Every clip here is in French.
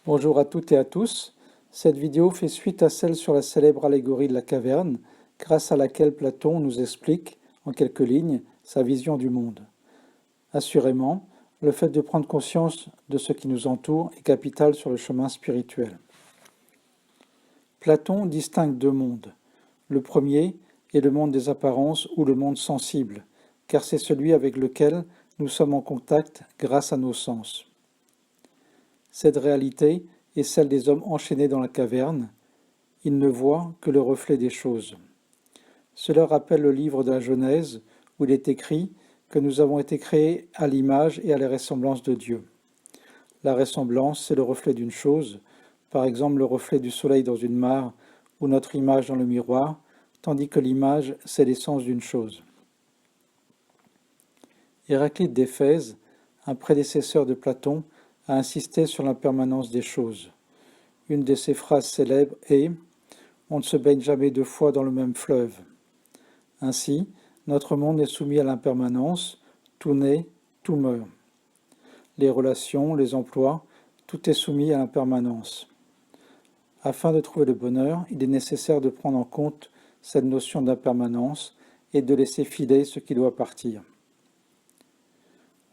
Bonjour à toutes et à tous. Cette vidéo fait suite à celle sur la célèbre allégorie de la caverne, grâce à laquelle Platon nous explique, en quelques lignes, sa vision du monde. Assurément, le fait de prendre conscience de ce qui nous entoure est capital sur le chemin spirituel. Platon distingue deux mondes. Le premier est le monde des apparences ou le monde sensible, car c'est celui avec lequel nous sommes en contact grâce à nos sens. Cette réalité est celle des hommes enchaînés dans la caverne. Ils ne voient que le reflet des choses. Cela rappelle le livre de la Genèse, où il est écrit que nous avons été créés à l'image et à la ressemblance de Dieu. La ressemblance, c'est le reflet d'une chose, par exemple le reflet du soleil dans une mare ou notre image dans le miroir, tandis que l'image, c'est l'essence d'une chose. Héraclite d'Éphèse, un prédécesseur de Platon, a insisté sur l'impermanence des choses. Une de ses phrases célèbres est « On ne se baigne jamais deux fois dans le même fleuve ». Ainsi, notre monde est soumis à l'impermanence, tout naît, tout meurt. Les relations, les emplois, tout est soumis à l'impermanence. Afin de trouver le bonheur, il est nécessaire de prendre en compte cette notion d'impermanence et de laisser filer ce qui doit partir.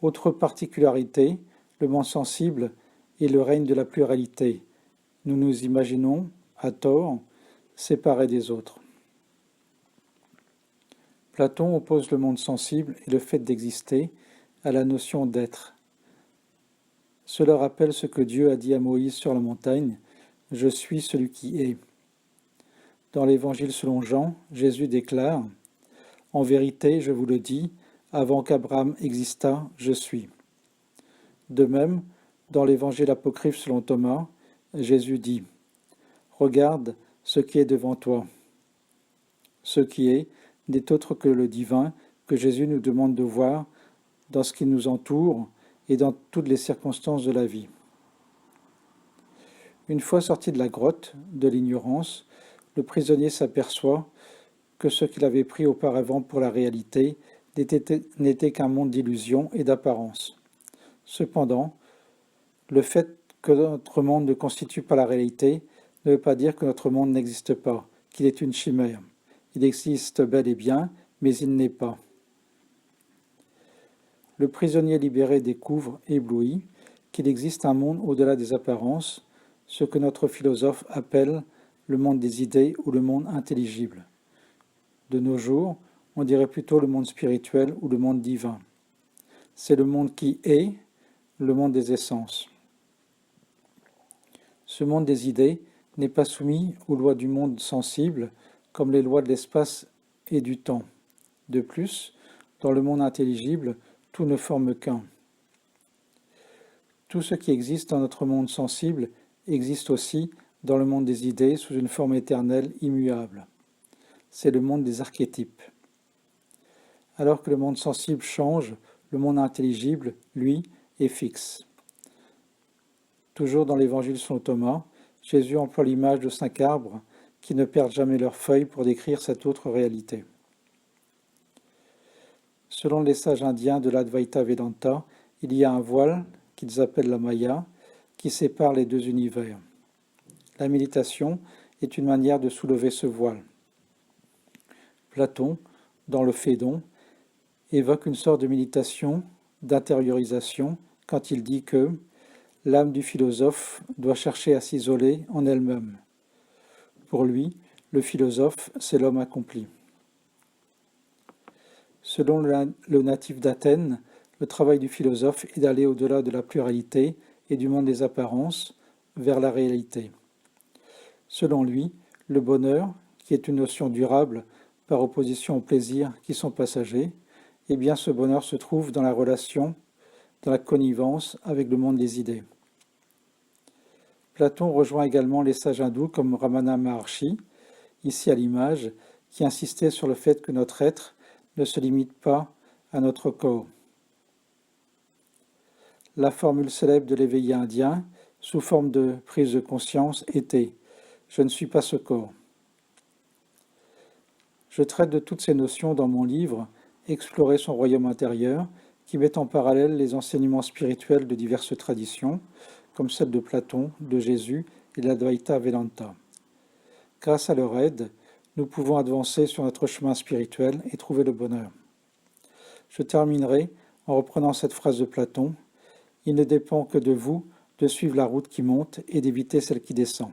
Autre particularité, le monde sensible est le règne de la pluralité. Nous nous imaginons, à tort, séparés des autres. Platon oppose le monde sensible et le fait d'exister à la notion d'être. Cela rappelle ce que Dieu a dit à Moïse sur la montagne, « Je suis celui qui est ». Dans l'Évangile selon Jean, Jésus déclare, « En vérité, je vous le dis, avant qu'Abraham existât, je suis ». De même, dans l'Évangile apocryphe selon Thomas, Jésus dit « Regarde ce qui est devant toi ». Ce qui est n'est autre que le divin que Jésus nous demande de voir dans ce qui nous entoure et dans toutes les circonstances de la vie. Une fois sorti de la grotte, de l'ignorance, le prisonnier s'aperçoit que ce qu'il avait pris auparavant pour la réalité n'était qu'un monde d'illusions et d'apparence. Cependant, le fait que notre monde ne constitue pas la réalité ne veut pas dire que notre monde n'existe pas, qu'il est une chimère. Il existe bel et bien, mais il n'est pas. Le prisonnier libéré découvre, ébloui, qu'il existe un monde au-delà des apparences, ce que notre philosophe appelle le monde des idées ou le monde intelligible. De nos jours, on dirait plutôt le monde spirituel ou le monde divin. C'est le monde qui est, le monde des essences. Ce monde des idées n'est pas soumis aux lois du monde sensible, comme les lois de l'espace et du temps. De plus, dans le monde intelligible, tout ne forme qu'un. Tout ce qui existe dans notre monde sensible existe aussi dans le monde des idées sous une forme éternelle, immuable. C'est le monde des archétypes. Alors que le monde sensible change, le monde intelligible, lui, est fixe. Toujours dans l'Évangile selon Thomas, Jésus emploie l'image de 5 arbres qui ne perdent jamais leurs feuilles pour décrire cette autre réalité. Selon les sages indiens de l'Advaita Vedanta, il y a un voile, qu'ils appellent la Maya, qui sépare les deux univers. La méditation est une manière de soulever ce voile. Platon, dans le Phédon, évoque une sorte de méditation, d'intériorisation, quand il dit que l'âme du philosophe doit chercher à s'isoler en elle-même. Pour lui, le philosophe, c'est l'homme accompli. Selon le natif d'Athènes, le travail du philosophe est d'aller au-delà de la pluralité et du monde des apparences vers la réalité. Selon lui, le bonheur, qui est une notion durable par opposition aux plaisirs qui sont passagers, eh bien ce bonheur se trouve dans la relation, dans la connivence avec le monde des idées. Platon rejoint également les sages hindous comme Ramana Maharshi, ici à l'image, qui insistait sur le fait que notre être ne se limite pas à notre corps. La formule célèbre de l'éveillé indien, sous forme de prise de conscience, était « Je ne suis pas ce corps ». Je traite de toutes ces notions dans mon livre « Explorer son royaume intérieur » qui met en parallèle les enseignements spirituels de diverses traditions, comme celle de Platon, de Jésus et de l'Advaita Vedanta. Grâce à leur aide, nous pouvons avancer sur notre chemin spirituel et trouver le bonheur. Je terminerai en reprenant cette phrase de Platon. Il ne dépend que de vous de suivre la route qui monte et d'éviter celle qui descend.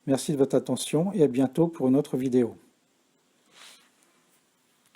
Merci de votre attention et à bientôt pour une autre vidéo.